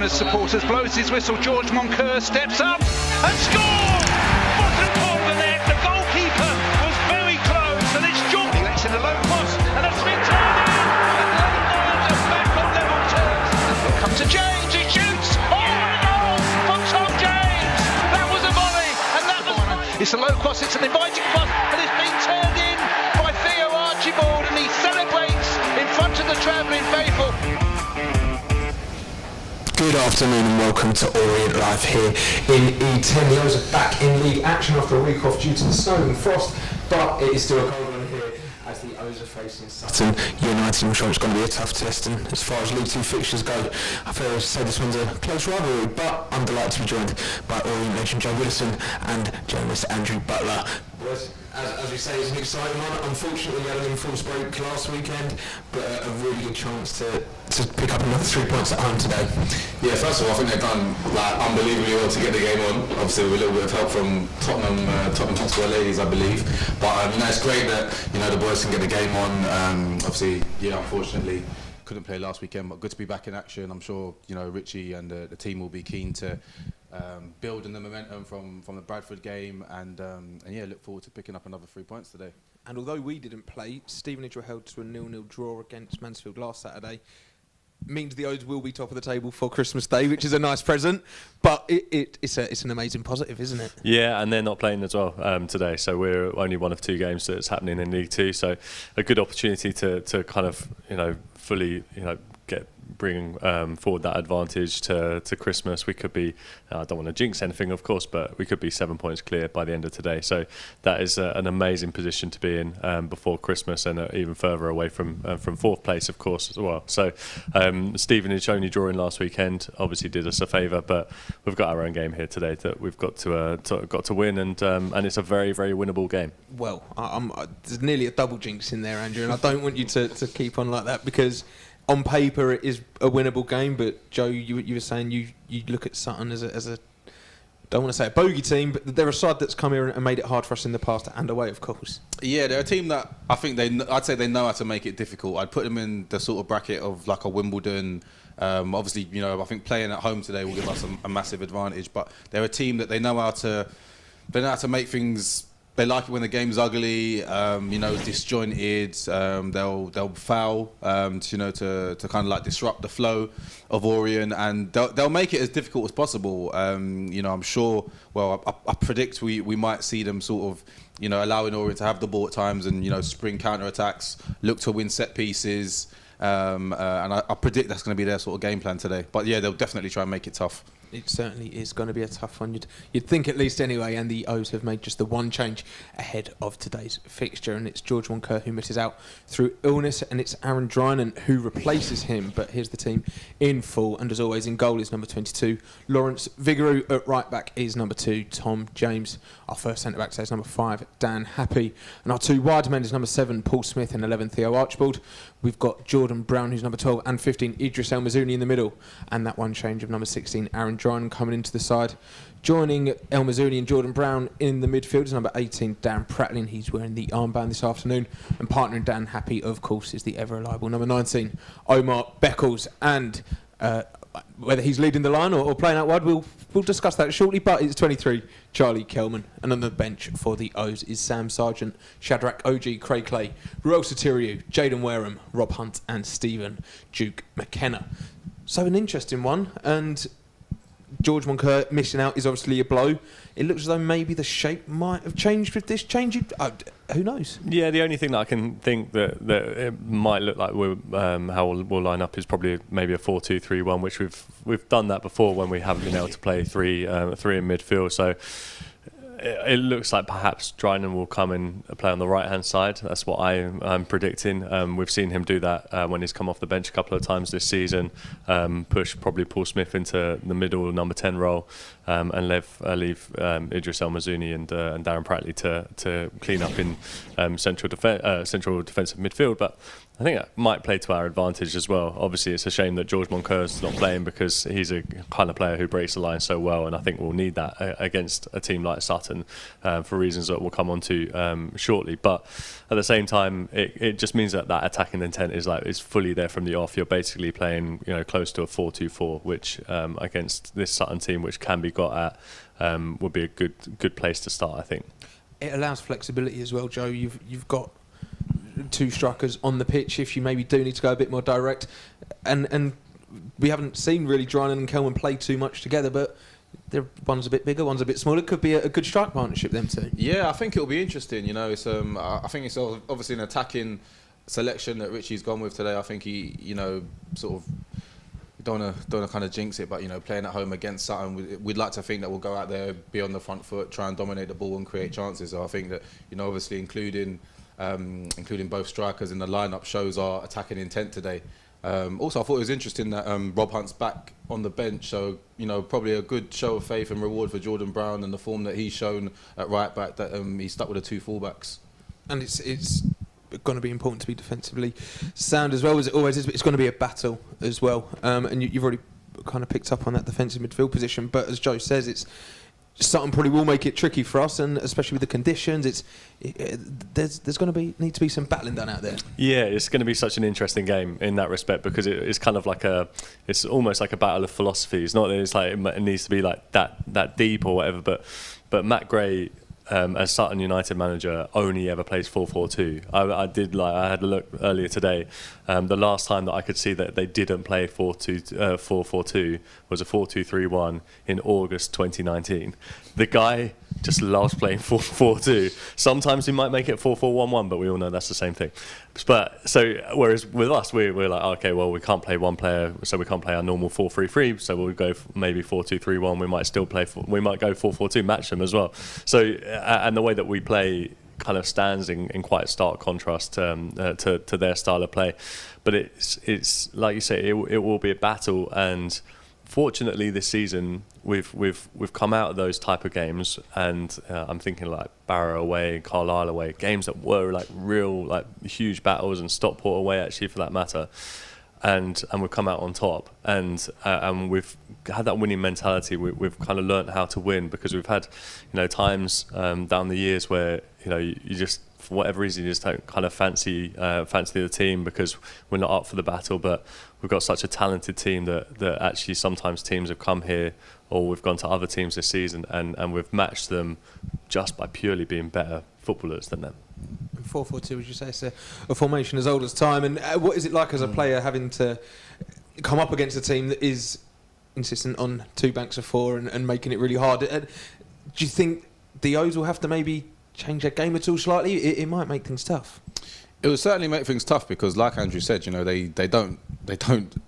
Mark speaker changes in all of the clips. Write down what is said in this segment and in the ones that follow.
Speaker 1: Gunners supporters, blows his whistle. George Moncur steps up and scores! Bottom corner of the net. The goalkeeper was very close, and it's George. He lets in a low cross, and that's been turned in. And Leyton Orient are back on level terms. Here comes to James. He shoots. Oh, and a goal from Tom James. That was a volley, and that was. It's a low cross. It's an inviting cross, and it's been turned in by Theo Archibald, and he celebrates in front of the travelling faithful.
Speaker 2: Good afternoon and welcome to Orient Live here in E10. The O's are back in league action after a week off due to the snow and frost, but it is still a cold one here as the O's are facing Sutton United. I'm sure it's going to be a tough test, and as far as League 2 fixtures go, I feel to say this one's a close rivalry, but I'm delighted to be joined by Orient legend Joe Wilson and journalist Andrew Butler. Boys, as we say, it's an exciting one. Unfortunately, we had an enforced break last weekend, but a really good chance to pick up another 3 points at home today.
Speaker 3: Yeah, first of all, I think they've done unbelievably well to get the game on. Obviously, with a little bit of help from Tottenham Hotspur ladies, I believe. But it's great that the boys can get the game on. Obviously, unfortunately, couldn't play last weekend, but good to be back in action. I'm sure Richie and the team will be keen to build on the momentum from the Bradford game, and look forward to picking up another 3 points today.
Speaker 4: And although we didn't play, Stevenage were held to a 0-0 draw against Mansfield last Saturday. Means the O's will be top of the table for Christmas Day, which is a nice present. But it's an amazing positive, isn't it?
Speaker 5: Yeah, and they're not playing as well today, so we're only one of two games that's happening in League Two. So a good opportunity to kind of fully bring forward that advantage to Christmas. We could be, I don't want to jinx anything, of course, but we could be 7 points clear by the end of today. So that is an amazing position to be in before Christmas, and even further away from fourth place, of course, as well. So Stevenage only drawing last weekend obviously did us a favour, but we've got our own game here today that we've got to win, and it's a very, very winnable game.
Speaker 4: Well, there's nearly a double jinx in there, Andrew, and I don't want you to keep on like that, because on paper it is a winnable game, but Joe, you were saying you look at Sutton as a don't want to say a bogey team, but they're a side that's come here and made it hard for us in the past and away, of course.
Speaker 3: Yeah, they're a team that I think I'd say they know how to make it difficult. I'd put them in the sort of bracket of like a Wimbledon. Obviously, I think playing at home today will give us a massive advantage, but they're a team that they know how to make things. They like it when the game's ugly, disjointed. They'll foul, to kind of like disrupt the flow of Orient, and they'll make it as difficult as possible. I'm sure. Well, I predict we might see them sort of, allowing Orient to have the ball at times, and spring counter attacks, look to win set pieces, and I predict that's going to be their sort of game plan today. But yeah, they'll definitely try and make it tough.
Speaker 4: It certainly is going to be a tough one. You'd think, at least anyway, and the O's have made just the one change ahead of today's fixture, and it's George Moncur who misses out through illness, and it's Aaron Drynan who replaces him. But here's the team in full, and as always, in goal is number 22 Lawrence Vigouroux. At right back is number 2 Tom James. Our first centre back today is number 5 Dan Happy, and our 2 wide men is number 7 Paul Smith and 11 Theo Archibald. We've got Jordan Brown, who's number 12, and 15 Idris El Mazouni in the middle, and that one change of number 16 Aaron Drynan coming into the side. Joining El Mazouni and Jordan Brown in the midfield is number 18 Darren Pratlin. He's wearing the armband this afternoon, and partnering Dan Happy, of course, is the ever reliable number 19 Omar Beckles. And whether he's leading the line or playing out wide, we'll discuss that shortly, but it's 23 Charlie Kelman, and on the bench for the O's is Sam Sargent, Shadrach OG, Craig Clay, Ruel Sotiriou, Jaden Wareham, Rob Hunt and Stephen Duke McKenna. So an interesting one, and George Moncur missing out is obviously a blow. It looks as though maybe the shape might have changed with this change. Who knows? Yeah,
Speaker 5: the only thing that I can think that it might look like how we'll line up is probably maybe a 4-2-3-1, which we've done that before when we haven't been able to play three in midfield. So it looks like perhaps Drynan will come and play on the right-hand side. That's what I'm predicting. We've seen him do that when he's come off the bench a couple of times this season. Push probably Paul Smith into the middle number 10 role, and leave Idris El Mazouni and Darren Pratley to clean up in central defensive midfield. But I think it might play to our advantage as well. Obviously, it's a shame that George Monkeur's not playing because he's a kind of player who breaks the line so well, and I think we'll need that against a team like Sutton for reasons that we'll come on to shortly. But at the same time, it just means that attacking intent is fully there from the off. You're basically playing close to a 4-2-4, which against this Sutton team, which can be got at, would be a good place to start, I think.
Speaker 4: It allows flexibility as well, Joe. You've got two strikers on the pitch if you maybe do need to go a bit more direct, and we haven't seen really Drynan and Kelman play too much together, but one's a bit bigger, one's a bit smaller. It could be a good strike partnership, them two.
Speaker 3: Yeah, I think it'll be interesting. It's I think it's obviously an attacking selection that Richie's gone with today. I think he sort of don't want to kind of jinx it, but playing at home against Sutton, we'd like to think that we'll go out there, be on the front foot, try and dominate the ball and create chances. So I think that obviously including both strikers in the lineup shows our attacking intent today. Also, I thought it was interesting that Rob Hunt's back on the bench, so probably a good show of faith and reward for Jordan Brown and the form that he's shown at right back, that he's stuck with the two fullbacks.
Speaker 4: And it's going to be important to be defensively sound as well, as it always is, but it's going to be a battle as well. And you've already kind of picked up on that defensive midfield position, but as Joe says, Sutton probably will make it tricky for us, and especially with the conditions, there's going to need to be some battling done out there. Yeah,
Speaker 5: it's going to be such an interesting game in that respect, because it's kind of like it's almost like a battle of philosophies. Not that it's like it needs to be like that deep or whatever, but Matt Gray, as Sutton United manager, only ever plays 4-4-2. I had a look earlier today. The last time that I could see that they didn't play 4-4-2 was a 4-2-3-1 in August 2019. The guy just loves playing 4-4-2. Sometimes he might make it 4-4-1-1, but we all know that's the same thing. But whereas with us, we're like, okay, well, we can't play one player, so we can't play our normal 4-3-3. So we'll go maybe 4-2-3-1. We might still play. We might go 4-4-2, match them as well. So and the way that we play kind of stands in quite stark contrast to their style of play. But it's like you say, it will be a battle, and fortunately this season we've come out of those type of games, and I'm thinking like Barrow away, Carlisle away, games that were like real like huge battles, and Stockport away actually for that matter. And we've come out on top, and we've had that winning mentality. We've kind of learnt how to win, because we've had times down the years where you just, for whatever reason, you just don't kind of fancy the team because we're not up for the battle. But we've got such a talented team that actually sometimes teams have come here, or we've gone to other teams this season, and we've matched them just by purely being better footballers than them.
Speaker 4: 4-4-2, as you say, it's a formation as old as time. And what is it like as a player having to come up against a team that is insistent on two banks of four and making it really hard? Do you think the O's will have to maybe change their game at all slightly? It might make things tough.
Speaker 3: It will certainly make things tough, because, like Andrew said, they don't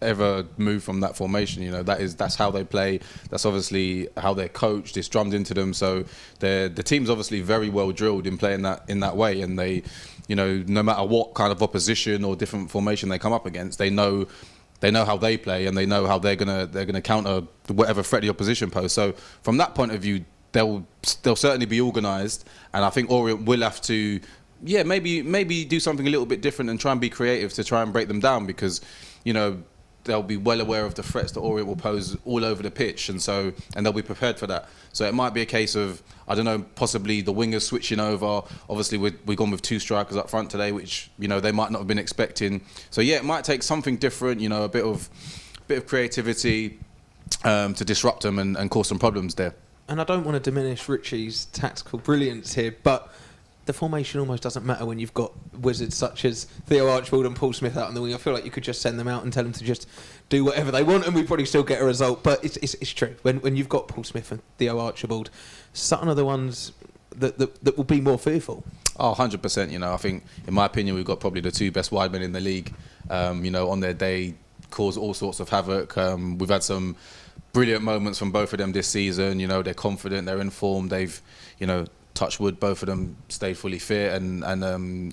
Speaker 3: ever move from that formation. That's how they play. That's obviously how they're coached. It's drummed into them. So the team's obviously very well drilled in playing that in that way. And they, no matter what kind of opposition or different formation they come up against, they know how they play, and they know how they're gonna counter whatever threat the opposition pose. So from that point of view, they'll certainly be organised, and I think Orient will have to. Yeah, maybe do something a little bit different and try and be creative to try and break them down, because, they'll be well aware of the threats that Orient will pose all over the pitch, and they'll be prepared for that. So it might be a case of, I don't know, possibly the wingers switching over. Obviously, we've gone with two strikers up front today, which they might not have been expecting. So yeah, it might take something different, a bit of creativity to disrupt them and cause some problems there.
Speaker 4: And I don't want to diminish Richie's tactical brilliance here, but the formation almost doesn't matter when you've got wizards such as Theo Archibald and Paul Smith out on the wing. I feel like you could just send them out and tell them to just do whatever they want, and we'd probably still get a result. But it's true. When you've got Paul Smith and Theo Archibald, Sutton are the ones that will be more fearful.
Speaker 3: Oh, 100%. I think, in my opinion, we've got probably the two best wide men in the league. On their day, cause all sorts of havoc. We've had some brilliant moments from both of them this season. They're confident, they're in form. They've, touch wood, both of them stayed fully fit, and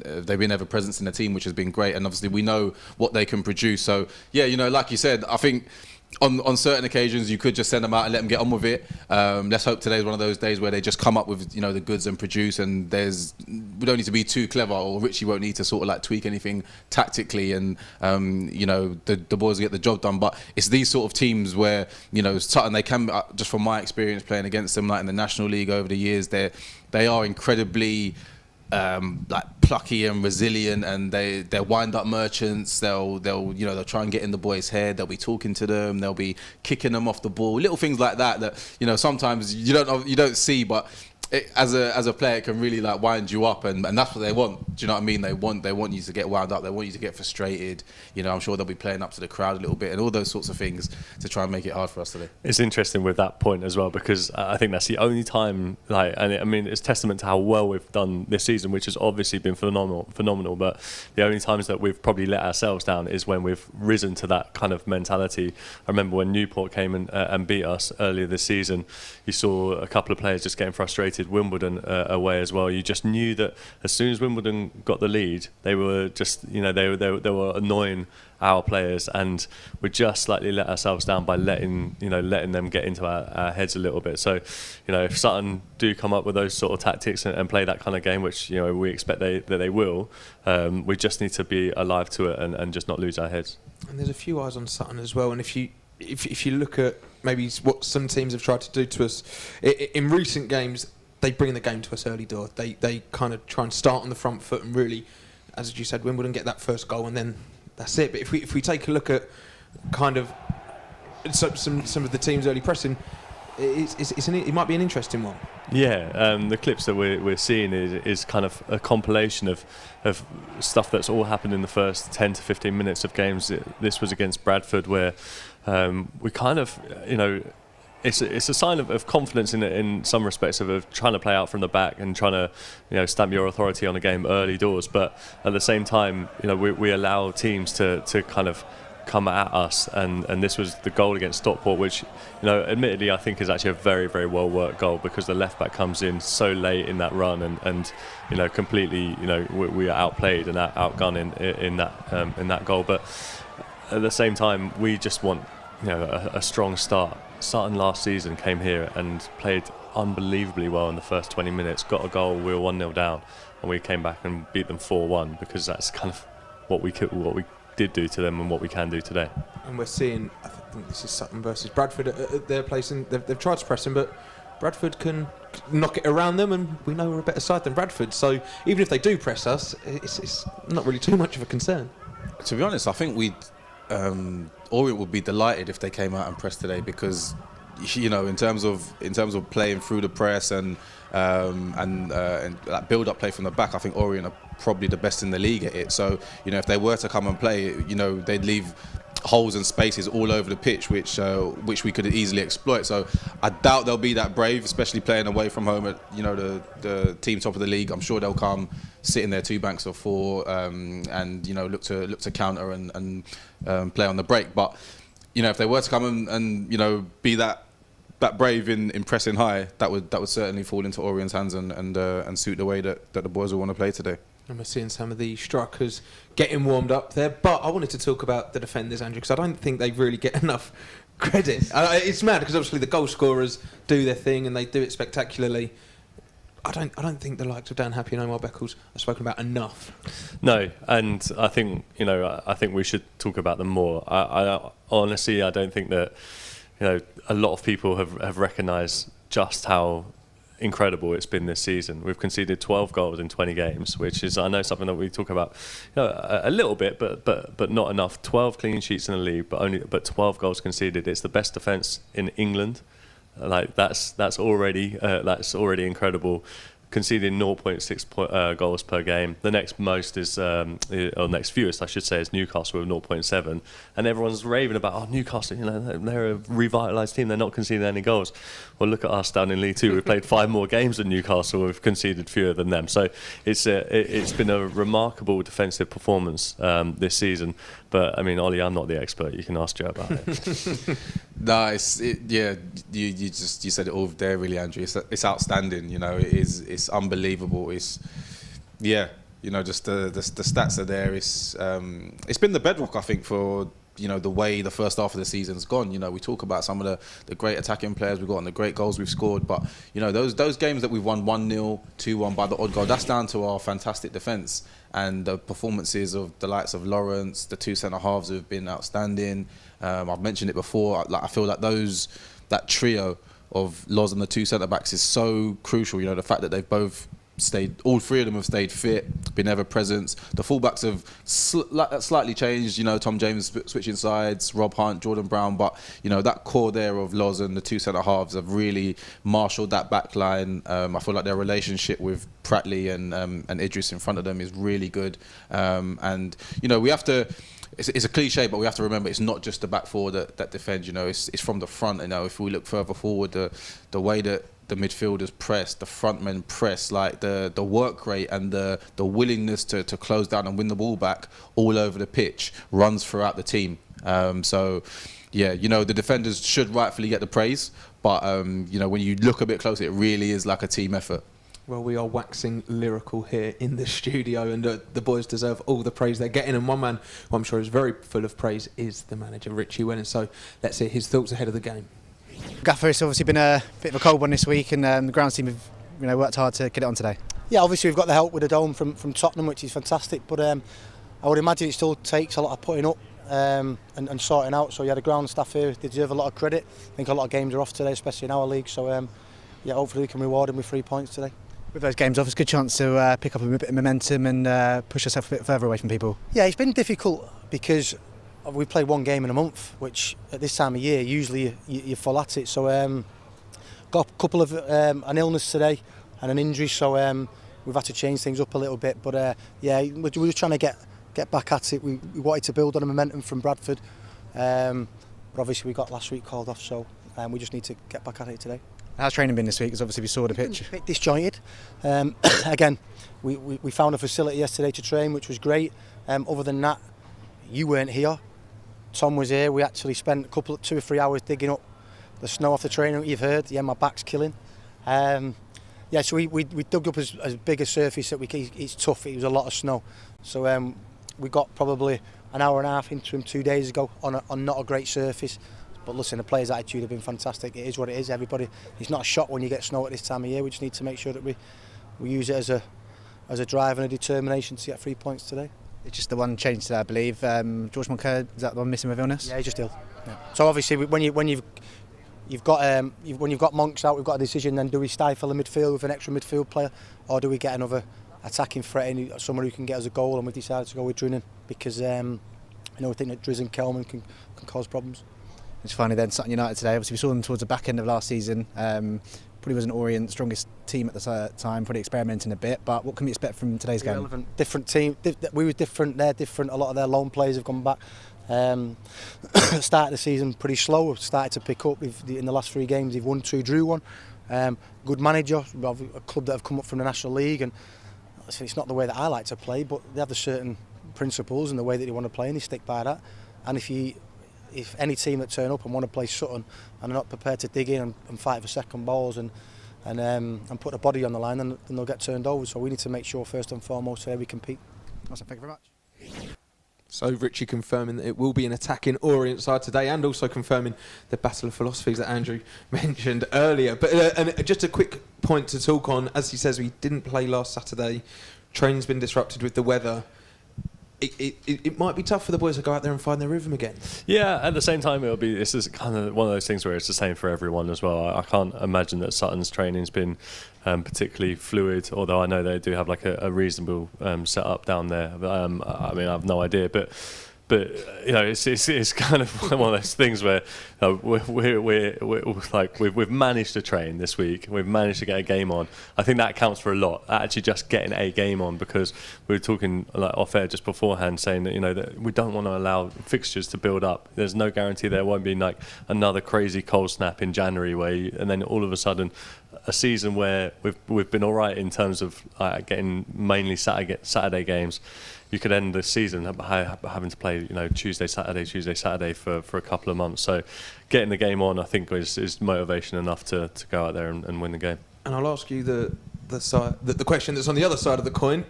Speaker 3: they've been ever presence in the team, which has been great. And obviously we know what they can produce. So yeah, like you said, I think on certain occasions, you could just send them out and let them get on with it. Let's hope today's one of those days where they just come up with, the goods and produce, and we don't need to be too clever, or Richie won't need to sort of like tweak anything tactically, and the boys get the job done. But it's these sort of teams where, Sutton, they can, just from my experience playing against them, like in the National League over the years, they are incredibly like plucky and resilient, and they're wind-up merchants. They'll try and get in the boys' head. They'll be talking to them. They'll be kicking them off the ball. Little things like that sometimes you don't see, but as a player, it can really like wind you up, and that's what they want. Do you know what I mean? They want you to get wound up. They want you to get frustrated. I'm sure they'll be playing up to the crowd a little bit and all those sorts of things to try and make it hard for us today.
Speaker 5: It's interesting with that point as well, because I think that's the only time, it's testament to how well we've done this season, which has obviously been phenomenal. But the only times that we've probably let ourselves down is when we've risen to that kind of mentality. I remember when Newport came and beat us earlier this season. You saw a couple of players just getting frustrated. Wimbledon away as well. You just knew that as soon as Wimbledon got the lead, they were just, they were annoying our players, and we just slightly let ourselves down by letting them get into our heads a little bit. So, if Sutton do come up with those sort of tactics and play that kind of game, which we expect that they will, we just need to be alive to it and just not lose our heads.
Speaker 4: And there's a few eyes on Sutton as well. And if you look at maybe what some teams have tried to do to us in recent games, they bring the game to us early door. They kind of try and start on the front foot and really, as you said, Wimbledon get that first goal and then that's it. But if we take a look at kind of some of the teams' early pressing, it might be an interesting one.
Speaker 5: Yeah, the clips that we're seeing is kind of a compilation of stuff that's all happened in the first 10 to 15 minutes of games. This was against Bradford, where we kind of, it's a sign of confidence in some respects of trying to play out from the back and trying to stamp your authority on a game early doors. But at the same time, we allow teams to kind of come at us, and this was the goal against Stockport, which admittedly I think is actually a very, very well worked goal, because the left back comes in so late in that run and completely we are outplayed and outgunned in that goal. But at the same time, we just want a strong start. Sutton last season came here and played unbelievably well in the first 20 minutes, got a goal, we were 1-0 down, and we came back and beat them 4-1, because that's kind of what we did do to them and what we can do today.
Speaker 4: And we're seeing, I think this is Sutton versus Bradford at their place, and they've tried to press them, but Bradford can knock it around them, and we know we're a better side than Bradford, so even if they do press us, it's not really too much of a concern.
Speaker 3: To be honest, I think Orient would be delighted if they came out and pressed today, because in terms of playing through the press and that build-up play from the back, I think Orient are probably the best in the league at it. So if they were to come and play, they'd leave holes and spaces all over the pitch, which we could easily exploit. So I doubt they'll be that brave, especially playing away from home at the team top of the league. I'm sure they'll come, sit in their two banks of four, and look to counter and play on the break. But if they were to come and be that brave in pressing high, that would certainly fall into Orient's hands and suit the way that the boys will want to play today.
Speaker 4: And we're seeing some of the strikers getting warmed up there. But I wanted to talk about the defenders, Andrew, because I don't think they really get enough credit. It's mad, because obviously the goal scorers do their thing and they do it spectacularly. I don't think the likes of Dan Happy and Omar Beckles are spoken about enough.
Speaker 5: No, and I think we should talk about them more. I honestly, I don't think that a lot of people have recognised just how incredible it's been this season. We've conceded 12 goals in 20 games, which is, I know, something that we talk about a little bit, but not enough. 12 clean sheets in the league, but 12 goals conceded. It's the best defence in England. That's already incredible. Conceding 0.6 goals per game. The next most is, or next fewest, I should say, is Newcastle with 0.7. And everyone's raving about, Newcastle, they're a revitalised team. They're not conceding any goals. Well, look at us down in League Two. We've played 5 more games than Newcastle. We've conceded fewer than them. So it's been a remarkable defensive performance this season. But I mean, Ollie, I'm not the expert. You can ask Joe about it.
Speaker 3: No, you said it all there, really, Andrew. It's outstanding. It's unbelievable. Just the stats are there. It's been the bedrock, I think, for the way the first half of the season's gone. We talk about some of the great attacking players we've got and the great goals we've scored, but those games that we've won 1-0, 2-1 by the odd goal, that's down to our fantastic defence and the performances of the likes of Lawrence, the two centre halves who have been outstanding. I've mentioned it before. I feel like that trio of Loz and the two centre backs is so crucial. The fact that they've both all three of them have stayed fit, been ever present. The fullbacks have slightly changed. Tom James switching sides, Rob Hunt, Jordan Brown, but that core there of Loz and the two centre halves have really marshalled that back line. I feel like their relationship with Pratley and Idris in front of them is really good. And we have to. It's a cliche, but we have to remember it's not just the back four that defend. It's from the front. If we look further forward, the way that the midfielders press, the front men press, like the work rate and the willingness to close down and win the ball back all over the pitch runs throughout the team. The defenders should rightfully get the praise, but when you look a bit closer, it really is like a team effort.
Speaker 4: Well, we are waxing lyrical here in the studio, and the boys deserve all the praise they're getting. And one man who I'm sure is very full of praise is the manager, Richie Wennens. So let's hear his thoughts ahead of the game.
Speaker 6: Gaffer, it's obviously been a bit of a cold one this week, and the ground team have worked hard to get it on today. Yeah, obviously we've got the help with the dome from Tottenham, which is fantastic, but I would imagine it still takes a lot of putting up and sorting out. So the ground staff here, they deserve a lot of credit. I think a lot of games are off today, especially in our league, so hopefully we can reward them with 3 points today. With those games off, it's a good chance to pick up a bit of momentum and push yourself a bit further away from people. Yeah, it's been difficult because we play one game in a month, which at this time of year usually you're full at it. So got a couple of an illness today and an injury, so we've had to change things up a little bit. But we're just trying to get back at it. We wanted to build on the momentum from Bradford, but obviously we got last week called off, so we just need to get back at it today. How's training been this week? Because obviously we saw the pitch.
Speaker 7: A bit disjointed. Again, we found a facility yesterday to train, which was great. Other than that, you weren't here. Tom was here. We actually spent 2 or 3 hours digging up the snow off the training. You've heard. Yeah, my back's killing. So we dug up as big a surface that we can. It's tough. It was a lot of snow. So we got probably an hour and a half into him 2 days ago on not a great surface. But listen, the players' attitude have been fantastic. It is what it is. Everybody, it's not a shock when you get snow at this time of year. We just need to make sure that we use it as a drive and a determination to get 3 points today.
Speaker 6: It's just the one change today, I believe. George Moncur, is that the one missing with illness?
Speaker 7: Yeah, he's just ill. Yeah. So obviously, when you've got Monks out, we've got a decision. Then do we stifle the midfield with an extra midfield player, or do we get another attacking threat in, someone who can get us a goal? And we decided to go with Drinnan because we think that Driz and Kelman can cause problems.
Speaker 6: And finally then, Sutton United today, obviously we saw them towards the back end of last season. Probably wasn't Orient strongest team at the time, probably experimenting a bit, but what can we expect from today's game?
Speaker 7: Relevant. Different team, we were different, they're different, a lot of their loan players have come back. Started the season pretty slow, we've started to pick up. In the last 3 games they've won 2, drew 1. Good manager, a club that have come up from the National League, and it's not the way that I like to play, but they have the certain principles and the way that they want to play, and they stick by that. And if any team that turn up and want to play Sutton and are not prepared to dig in and fight for second balls and put a body on the line, then they'll get turned over. So we need to make sure first and foremost today we compete.
Speaker 6: Awesome, thank you very much.
Speaker 4: So Richie confirming that it will be an attacking Orient side today, and also confirming the battle of philosophies that Andrew mentioned earlier. But and just a quick point to talk on, as he says, we didn't play last Saturday. Training's been disrupted with the weather. It might be tough for the boys to go out there and find their rhythm again.
Speaker 5: Yeah, at the same time, this is kind of one of those things where it's the same for everyone as well. I can't imagine that Sutton's training's been particularly fluid, although I know they do have like a reasonable setup down there. I mean, I have no idea, but it's kind of one of those things where we've managed to train this week. We've managed to get a game on. I think that counts for a lot. Actually, just getting a game on, because we were talking like off air just beforehand, saying that that we don't want to allow fixtures to build up. There's no guarantee there won't be like another crazy cold snap in January and then all of a sudden a season where we've been all right in terms of getting mainly Saturday games. You could end the season having to play, Tuesday, Saturday for a couple of months. So getting the game on, I think, is motivation enough to go out there and win the game.
Speaker 4: And I'll ask you the question that's on the other side of the coin.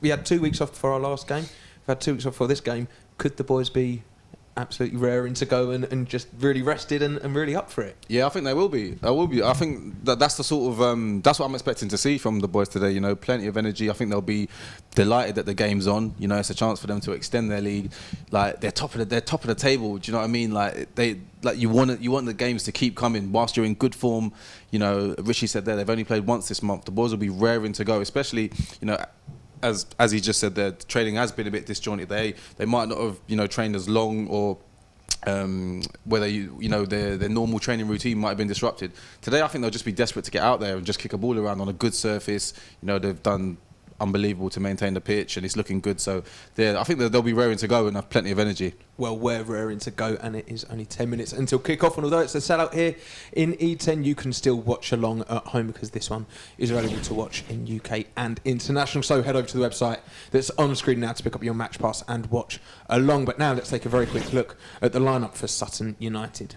Speaker 4: We had 2 weeks off for our last game. We've had 2 weeks off for this game. Could the boys be absolutely raring to go and just really rested and really up for it.
Speaker 3: Yeah, I think they will be. I think that's the sort of that's what I'm expecting to see from the boys today. You know, plenty of energy. I think they'll be delighted that the game's on. You know, it's a chance for them to extend their league. Like they're top of the table. Do you know what I mean? You want the games to keep coming whilst you're in good form. You know, Richie said there they've only played once this month. The boys will be raring to go, especially as he just said, the training has been a bit disjointed. They might not have trained as long, or whether their normal training routine might have been disrupted. Today I think they'll just be desperate to get out there and just kick a ball around on a good surface. They've done unbelievable to maintain the pitch and it's looking good, so I think they'll be raring to go and have plenty of energy.
Speaker 4: Well, we're raring to go, and it is only 10 minutes until kick-off, and although it's a sellout here in E10, you can still watch along at home because this one is available to watch in UK and international. So head over to the website that's on screen now to pick up your match pass and watch along. But now let's take a very quick look at the lineup for Sutton United.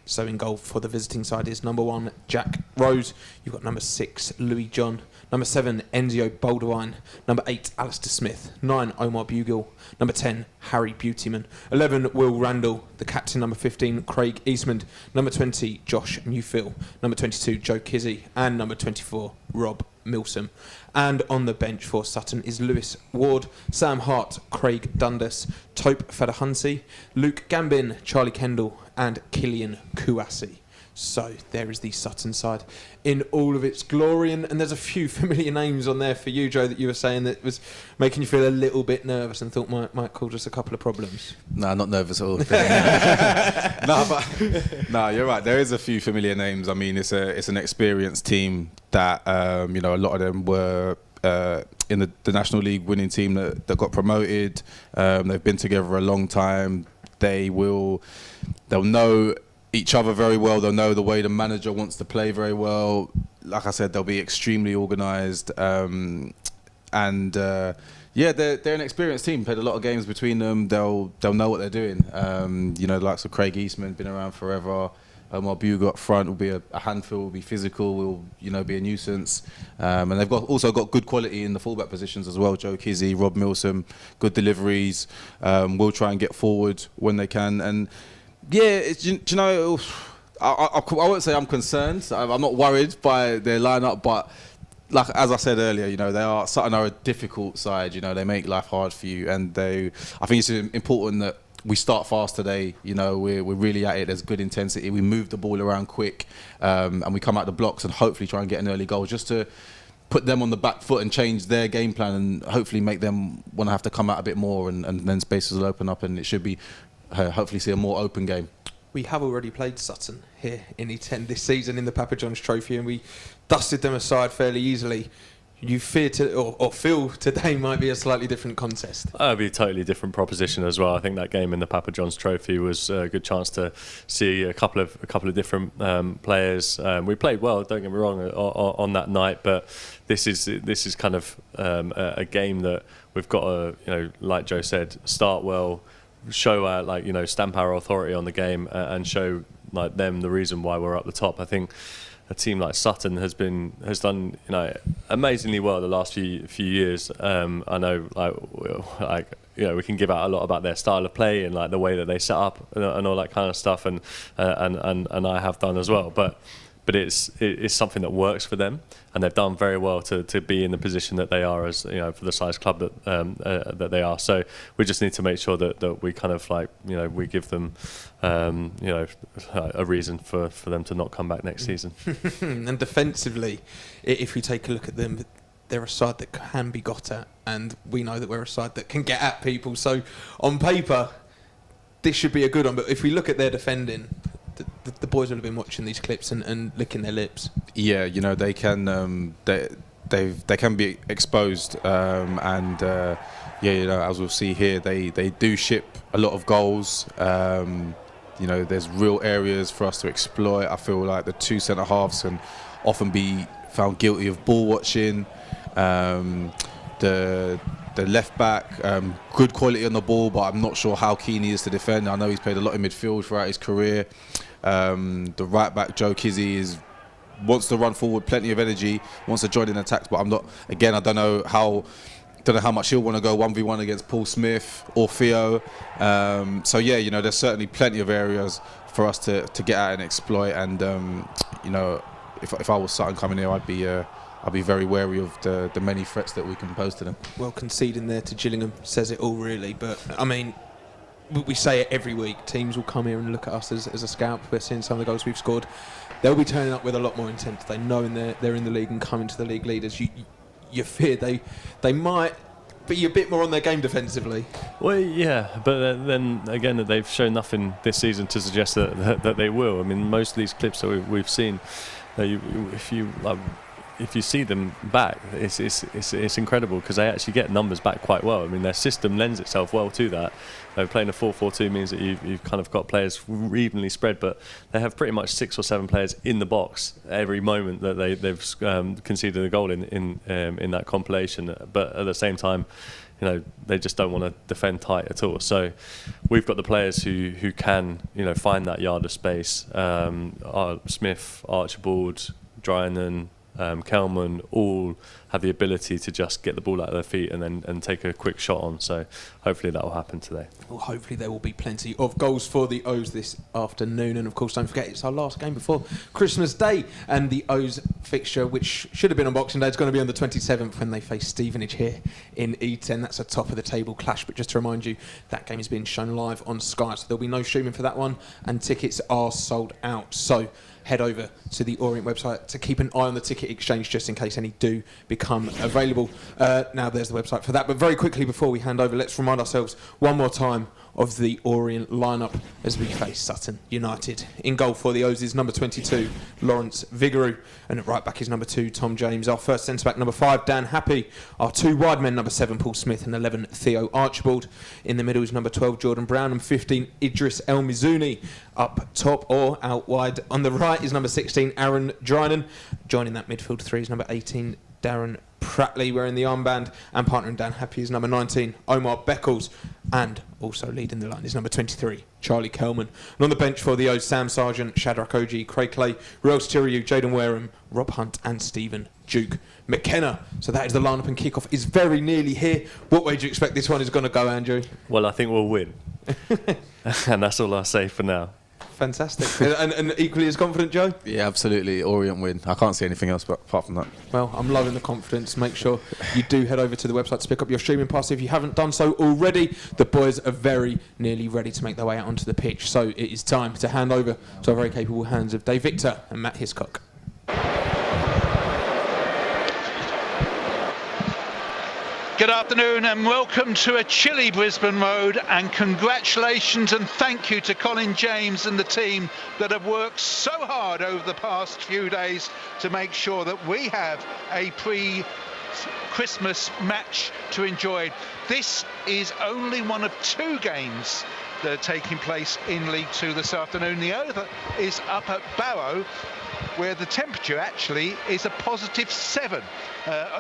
Speaker 4: So in goal for the visiting side is number 1, Jack Rose. You've got number 6, Louis John. Number 7, Enzio Baldwin. Number 8, Alistair Smith. 9, Omar Bugill. Number 10, Harry Beautyman. 11, Will Randall. The captain, number 15, Craig Eastman. Number 20, Josh Newfield. Number 22, Joe Kizzy. And number 24, Rob Milsom. And on the bench for Sutton is Lewis Ward, Sam Hart, Craig Dundas, Tope Fadahunsi, Luke Gambin, Charlie Kendall and Killian Kouassi. So there is the Sutton side in all of its glory, and there's a few familiar names on there for you, Joe, that you were saying that was making you feel a little bit nervous and thought might cause us a couple of problems.
Speaker 3: No, not nervous at all. No, you're right. There is a few familiar names. I mean, it's an experienced team that a lot of them were in the National League winning team that got promoted. They've been together a long time. They'll know each other very well. They'll know the way the manager wants to play very well. Like I said, they'll be extremely organised. They're an experienced team. Played a lot of games between them. They'll know what they're doing. The likes of Craig Eastman, been around forever. Omar Bugill up front will be a handful, will be physical, will be a nuisance. And they've also got good quality in the fullback positions as well. Joe Kizzy, Rob Milsom, good deliveries. Will try and get forward when they can. And yeah, I won't say I'm concerned. I'm not worried by their lineup, but as I said earlier, Sutton are a difficult side. They make life hard for you, and I think it's important that we start fast today. We're really at it. There's good intensity. We move the ball around quick, and we come out the blocks and hopefully try and get an early goal just to put them on the back foot and change their game plan, and hopefully make them want to have to come out a bit more, and then spaces will open up, and it should be hopefully see a more open game.
Speaker 4: We have already played Sutton here in E10 this season in the Papa John's Trophy, and we dusted them aside fairly easily. You fear or feel today might be a slightly different contest?
Speaker 5: It'll be a totally different proposition as well. I think that game in the Papa John's Trophy was a good chance to see a couple of different players. We played well, don't get me wrong, on that night, but this is kind of a game that we've got to, like Joe said, start well, show our stamp our authority on the game, and show them the reason why we're up the top. I think a team like Sutton has done amazingly well the last few years. I know we can give out a lot about their style of play and the way that they set up and all that kind of stuff, and I have done as well, but it's something that works for them, and they've done very well to be in the position that they are, as for the size club that they are. So we just need to make sure that we kind of we give them a reason for them to not come back next season.
Speaker 4: And defensively, if we take a look at them, they're a side that can be got at, and we know that we're a side that can get at people. So on paper, this should be a good one. But if we look at their defending, the boys will have been watching these clips and licking their lips. Yeah,
Speaker 3: they can they can be exposed, as we'll see here, they do ship a lot of goals. There's real areas for us to exploit. I feel like the two centre halves can often be found guilty of ball watching. The left back, good quality on the ball, but I'm not sure how keen he is to defend. I know he's played a lot in midfield throughout his career. The right back, Joe Kizzy, wants to run forward, plenty of energy, wants to join in attacks, but I don't know how don't know how much he'll want to go 1v1 against Paul Smith or Theo. So yeah, you know, there's certainly plenty of areas for us to get at and exploit. And you know, if I was Sutton coming here, I'd be very wary of the many threats that we can pose to them.
Speaker 4: Well, conceding there to Gillingham says it all, really. But I mean, we say it every week. Teams will come here and look at us as a scout. We're seeing some of the goals we've scored. They'll be turning up with a lot more intent. They know they're in the league and coming to the league leaders. You fear they might be a bit more on their game defensively.
Speaker 5: Well, yeah, but then again, they've shown nothing this season to suggest that they will. I mean, most of these clips that we've seen, if you see them back, it's incredible because they actually get numbers back quite well. I mean, their system lends itself well to that. Playing a 4-4-2 means that you've kind of got players evenly spread, but they have pretty much 6 or 7 players in the box every moment that they've conceded a goal in that compilation. But at the same time, you know, they just don't want to defend tight at all. So we've got the players who can, you know, find that yard of space. Smith, Archibald, Dryanan, Kelman all have the ability to just get the ball out of their feet and take a quick shot on. So hopefully that will happen today.
Speaker 4: Well, hopefully there will be plenty of goals for the O's this afternoon. And of course, don't forget, it's our last game before Christmas Day. And the O's fixture, which should have been on Boxing Day, is going to be on the 27th when they face Stevenage here in E10. That's a top of the table clash. But just to remind you, that game is being shown live on Sky. So there'll be no streaming for that one. And tickets are sold out. So head over to the Orient website to keep an eye on the ticket exchange just in case any do become available. Now there's the website for that. But very quickly before we hand over, let's remind ourselves one more time of the Orient lineup as we face Sutton United. In goal for the O's is number 22, Lawrence Vigouroux, and at right back is number 2, Tom James. Our first centre-back, number 5, Dan Happy. Our 2 wide men, number 7, Paul Smith, and 11, Theo Archibald. In the middle is number 12, Jordan Brown, and 15, Idris El Mizouni. Up top or out wide on the right is number 16, Aaron Dryanan. Joining that midfield 3 is number 18, Darren Pratley wearing the armband, and partnering Dan Happy is number 19, Omar Beckles, and also leading the line is number 23, Charlie Kelman. And on the bench for the O's, Sam Sargent, Shadrach Oji, Craig Clay, Ruel Stiriou, Jaden Wareham, Rob Hunt, and Stephen Duke McKenna. So that is the lineup, and kickoff is very nearly here. What way do you expect this one is going to go, Andrew?
Speaker 5: Well, I think we'll win. And that's all I'll say for now.
Speaker 4: Fantastic. and equally as confident, Joe?
Speaker 3: Yeah, absolutely. Orient win. I can't see anything else but apart from that.
Speaker 4: Well, I'm loving the confidence. Make sure you do head over to the website to pick up your streaming pass if you haven't done so already. The boys are very nearly ready to make their way out onto the pitch. So it is time to hand over to our very capable hands of Dave Victor and Matt Hiscock.
Speaker 1: Good afternoon and welcome to a chilly Brisbane Road, and congratulations and thank you to Colin James and the team that have worked so hard over the past few days to make sure that we have a pre-Christmas match to enjoy. This is only one of 2 games that are taking place in League 2 this afternoon. The other is up at Barrow, where the temperature actually is a positive 7.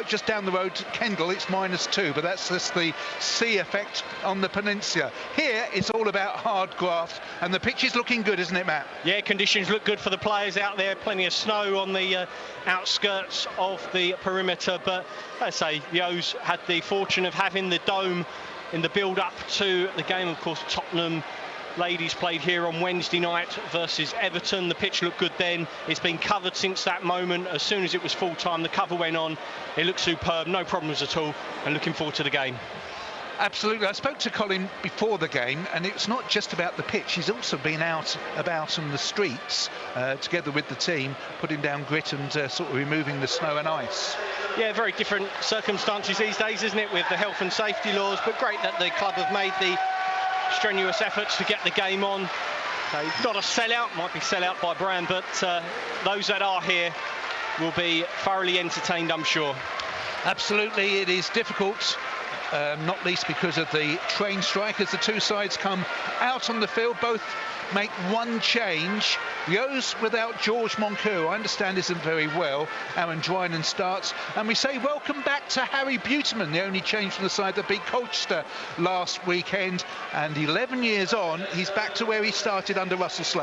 Speaker 1: Just down the road to Kendal, it's -2, but that's just the sea effect on the peninsula. Here, it's all about hard graft, and the pitch is looking good, isn't it, Matt?
Speaker 8: Yeah, conditions look good for the players out there. Plenty of snow on the outskirts of the perimeter, but I say the O's had the fortune of having the dome in the build-up to the game. Of course, Tottenham ladies played here on Wednesday night versus Everton. The pitch looked good then. It's been covered since that moment. As soon as it was full time, the cover went on. It looked superb, no problems at all, and looking forward to the game.
Speaker 1: Absolutely. I spoke to Colin before the game, and it's not just about the pitch. He's also been out about on the streets together with the team, putting down grit and sort of removing the snow and ice.
Speaker 8: Yeah, very different circumstances these days, isn't it, with the health and safety laws, but great that the club have made the strenuous efforts to get the game on. Not a sellout, might be sellout by brand, but those that are here will be thoroughly entertained, I'm sure.
Speaker 1: Absolutely, it is difficult, not least because of the train strike. As the 2 sides come out on the field, both make 1 change. The O's without George Moncur, I understand, isn't very well. Aaron Dryanan starts, and we say welcome back to Harry Buterman, the only change from the side that beat Colchester last weekend. And 11 years on, he's back to where he started under Russell Slade.